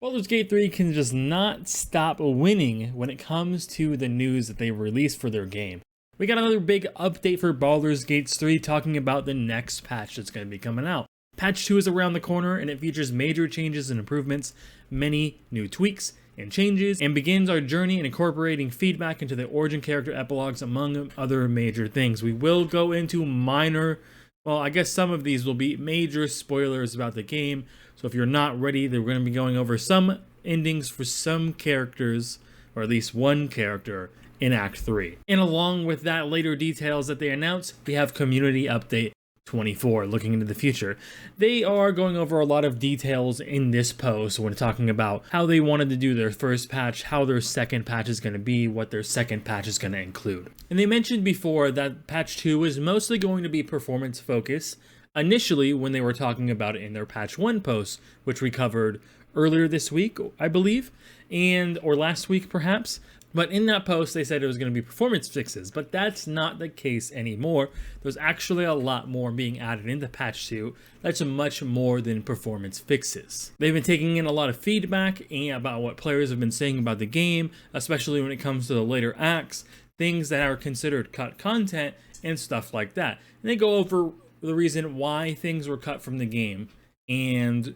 Baldur's Gate 3 can just not stop winning when it comes to the news that they released for their game. We got another big update for Baldur's Gate 3 talking about the next patch that's going to be coming out. Patch 2 is around the corner and it features major changes and improvements, many new tweaks and changes, and begins our journey in incorporating feedback into the origin character epilogues among other major things. We will go into minor, well, I guess some of these will be major spoilers about the game, so if you're not ready, they're going to be going over some endings for some characters, or at least one character, in Act 3. And along with that, later details that they announced, we have Community Update 24, looking into the future. They are going over a lot of details in this post when talking about how they wanted to do their first patch, how their second patch is going to be, what their second patch is going to include. And they mentioned before that patch 2 is mostly going to be performance focused, initially when they were talking about it in their patch 1 post, which we covered earlier this week, I believe, or last week perhaps. But in that post, they said it was going to be performance fixes, but that's not the case anymore. There's actually a lot more being added into patch 2 that's much more than performance fixes. They've been taking in a lot of feedback about what players have been saying about the game, especially when it comes to the later acts, things that are considered cut content, and stuff like that. And they go over the reason why things were cut from the game and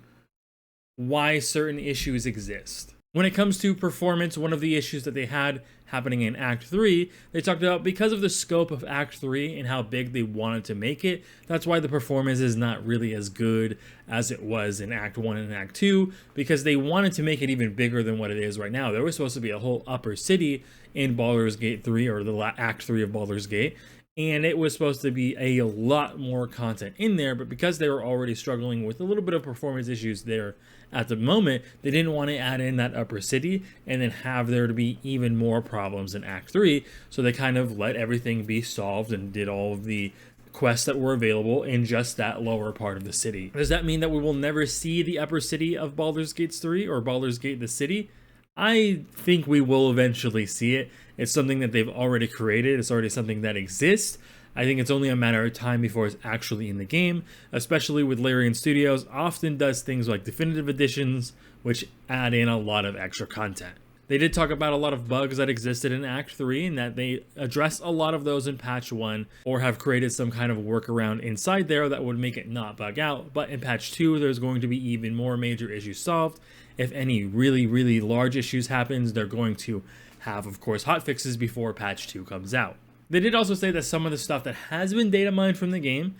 why certain issues exist. When it comes to performance, one of the issues that they had happening in Act 3, they talked about because of the scope of Act 3 and how big they wanted to make it, that's why the performance is not really as good as it was in Act 1 and Act 2, because they wanted to make it even bigger than what it is right now. There was supposed to be a whole upper city in Baldur's Gate 3, or the Act 3 of Baldur's Gate, and it was supposed to be a lot more content in there, but because they were already struggling with a little bit of performance issues there at the moment, they didn't want to add in that upper city and then have there to be even more problems in Act 3, so they kind of let everything be solved and did all of the quests that were available in just that lower part of the city. Does that mean that we will never see the upper city of Baldur's Gate 3 or Baldur's Gate the city? I think we will eventually see it. It's something that they've already created. It's already something that exists. I think it's only a matter of time before it's actually in the game, especially with Larian Studios often does things like definitive editions, which add in a lot of extra content. They did talk about a lot of bugs that existed in Act 3 and that they addressed a lot of those in Patch 1 or have created some kind of workaround inside there that would make it not bug out. But in Patch 2, there's going to be even more major issues solved. If any really large issues happens, they're going to have, of course, hotfixes before Patch 2 comes out. They did also say that some of the stuff that has been data mined from the game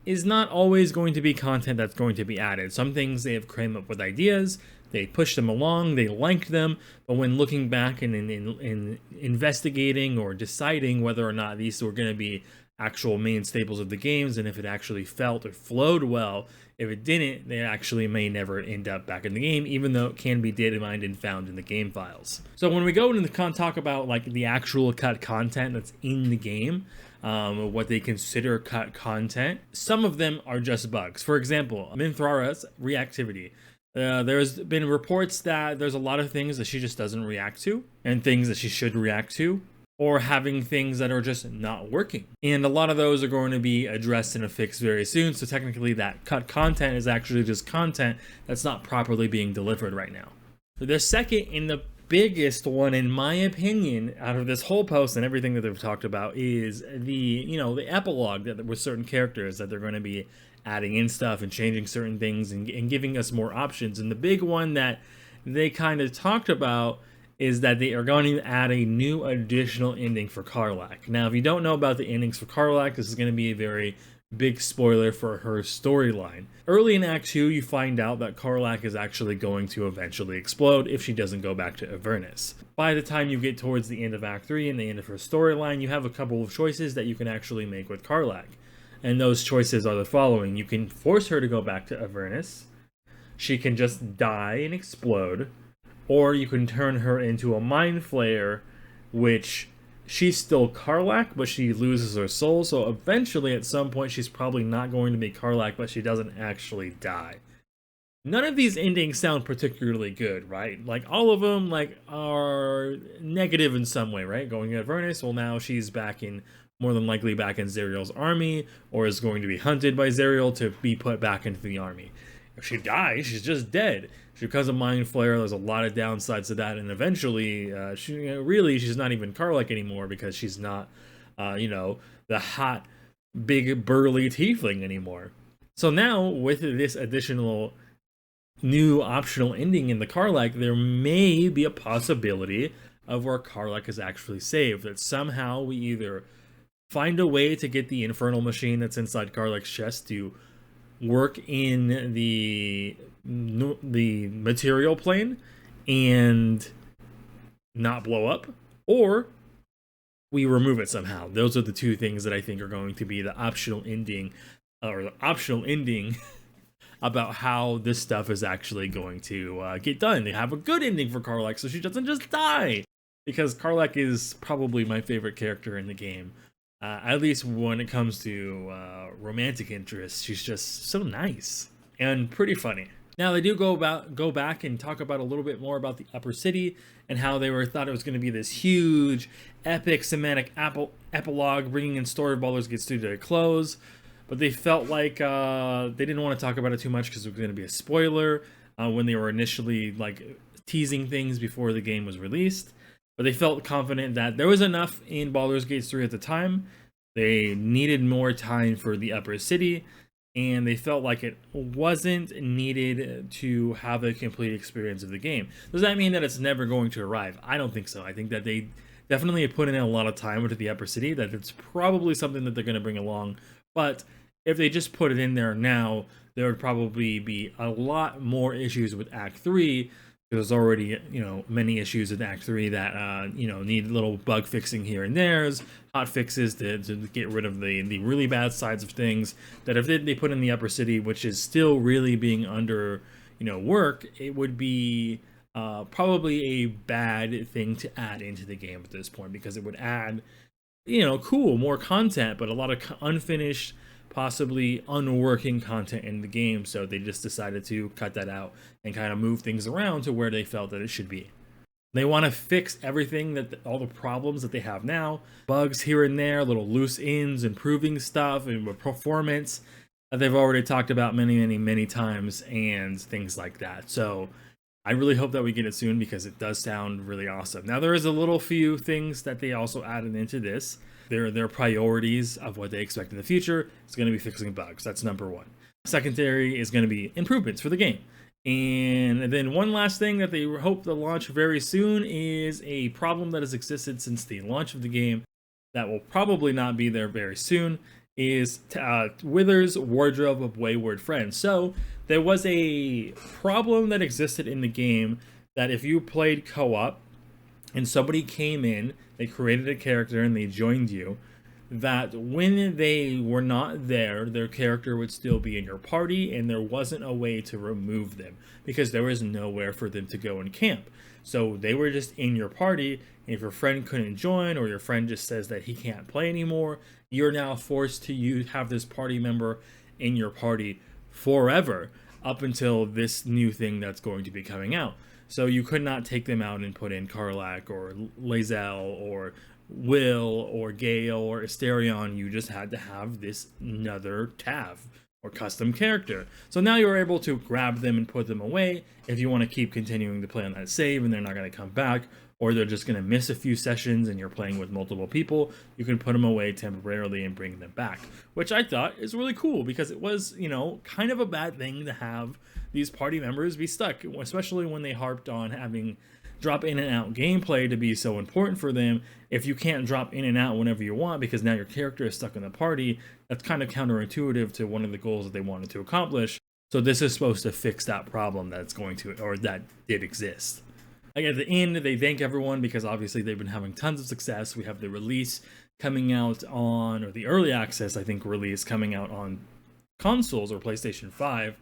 is not always going to be content that's going to be added. Some things they have came up with ideas, they push them along, they liked them, but when looking back and in investigating or deciding whether or not these were going to be actual main staples of the games and if it actually felt or flowed well, if it didn't, they actually may never end up back in the game, even though it can be data mined and found in the game files. So when we go into talk about like the actual cut content that's in the game, what they consider cut content, some of them are just bugs. For example, Minthara's reactivity. There's been reports that there's a lot of things that she just doesn't react to and things that she should react to, or having things that are just not working. And a lot of those are going to be addressed in a fix very soon, so technically that cut content is actually just content that's not properly being delivered right now. The second and the biggest one, in my opinion, out of this whole post and everything that they've talked about is the epilogue that with certain characters that they're going to be adding in stuff and changing certain things and giving us more options. And the big one that they kind of talked about is that they are going to add a new additional ending for Karlach. Now, if you don't know about the endings for Karlach, this is going to be a very big spoiler for her storyline. Early in Act 2, you find out that Karlach is actually going to eventually explode if she doesn't go back to Avernus. By the time you get towards the end of Act 3 and the end of her storyline, you have a couple of choices that you can actually make with Karlach. And those choices are the following. You can force her to go back to Avernus. She can just die and explode. Or you can turn her into a mind flayer, which she's still Karlach, but she loses her soul. So eventually, at some point, she's probably not going to be Karlach, but she doesn't actually die. None of these endings sound particularly good, right? Like, all of them, are negative in some way, right? Going to Avernus, well, now she's more than likely back in Zariel's army, or is going to be hunted by Zariel to be put back into the army. if she dies, she's just dead. She becomes a mind flare. There's a lot of downsides to that, and eventually, really, she's not even Karlach anymore because she's not, the hot, big, burly tiefling anymore. So now, with this additional new optional ending in the Karlach, there may be a possibility of where Karlach is actually saved. That somehow we either find a way to get the infernal machine that's inside Karlach's chest to work in the material plane and not blow up, or we remove it somehow. Those are the two things that I think are going to be the optional ending, or the optional ending about how this stuff is actually going to get done. They have a good ending for Karlach, so she doesn't just die. Because Karlach is probably my favorite character in the game. At least when it comes to romantic interests, she's just so nice and pretty funny. Now they do go back and talk about a little bit more about the Upper City and how they thought it was going to be this huge, epic, cinematic epilogue bringing in story of Baldur's Gate 2 to a close. But they felt like they didn't want to talk about it too much because it was going to be a spoiler when they were initially teasing things before the game was released. But they felt confident that there was enough in Baldur's Gate 3 at the time. They needed more time for the Upper City, and they felt like it wasn't needed to have a complete experience of the game. Does that mean that it's never going to arrive? I don't think so. I think that they definitely put in a lot of time into the Upper City, that it's probably something that they're going to bring along. But if they just put it in there now, there would probably be a lot more issues with Act 3. There's already, many issues in Act 3 that, need little bug fixing here and there's hot fixes to get rid of the really bad sides of things that if they put in the Upper City, which is still really being under, work, it would be probably a bad thing to add into the game at this point, because it would add, more content, but a lot of unfinished, possibly unworking content in the game. So they just decided to cut that out and kind of move things around to where they felt that it should be. They want to fix everything, all the problems that they have now, bugs here and there, little loose ends, improving stuff and performance that they've already talked about many times, and things like that. So I really hope that we get it soon, because it does sound really awesome. Now there is a little few things that they also added into this. Their priorities of what they expect in the future is going to be fixing bugs. That's number one. Secondary is going to be improvements for the game. And then one last thing that they hope to launch very soon is a problem that has existed since the launch of the game that will probably not be there very soon, is Wither's Wardrobe of Wayward Friends. So there was a problem that existed in the game that if you played co-op and somebody came in, they created a character and they joined you, that when they were not there, their character would still be in your party, and there wasn't a way to remove them because there was nowhere for them to go and camp. So they were just in your party, and if your friend couldn't join, or your friend just says that he can't play anymore, you're now forced to have this party member in your party forever, up until this new thing that's going to be coming out. So you could not take them out and put in Karlach or Lae'zel or Will or Gale or Asterion. You just had to have this another Tav or custom character. So now you're able to grab them and put them away if you want to keep continuing to play on that save and they're not going to come back, or they're just going to miss a few sessions and you're playing with multiple people. You can put them away temporarily and bring them back, which I thought is really cool, because it was, kind of a bad thing to have these party members be stuck, especially when they harped on having drop in and out gameplay to be so important for them. If you can't drop in and out whenever you want because now your character is stuck in the party, that's kind of counterintuitive to one of the goals that they wanted to accomplish. So this is supposed to fix that problem that's going to, or that did exist. Like at the end, they thank everyone because obviously they've been having tons of success. We have the release coming out on, or the early access, I think, release coming out on consoles or PlayStation 5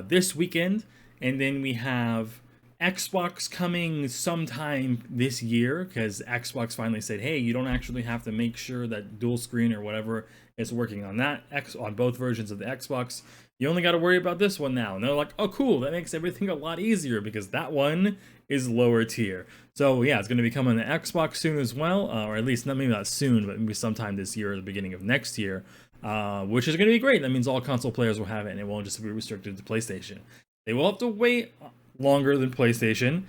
this weekend. And then we have Xbox coming sometime this year, because Xbox finally said, hey, you don't actually have to make sure that dual screen or whatever is working on that on both versions of the Xbox. You only got to worry about this one now. And they're like, oh, cool. That makes everything a lot easier because that one is lower tier. So yeah, it's going to be coming to Xbox soon as well, or at least maybe not soon, but maybe sometime this year or the beginning of next year. which is going to be great. That means all console players will have it, and it won't just be restricted to PlayStation. They will have to wait longer than PlayStation,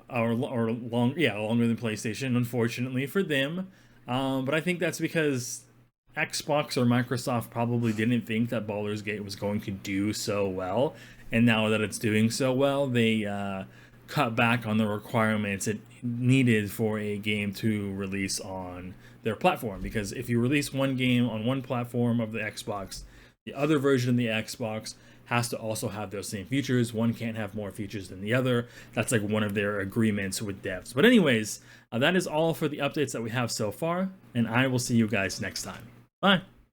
longer than PlayStation, unfortunately for them. But I think that's because Xbox or Microsoft probably didn't think that Baldur's Gate was going to do so well, and now that it's doing so well, they cut back on the requirements it needed for a game to release on their platform. Because if you release one game on one platform of the Xbox, the other version of the Xbox has to also have those same features. One can't have more features than the other. That's like one of their agreements with devs. But anyways, that is all for the updates that we have so far, and I will see you guys next time. Bye.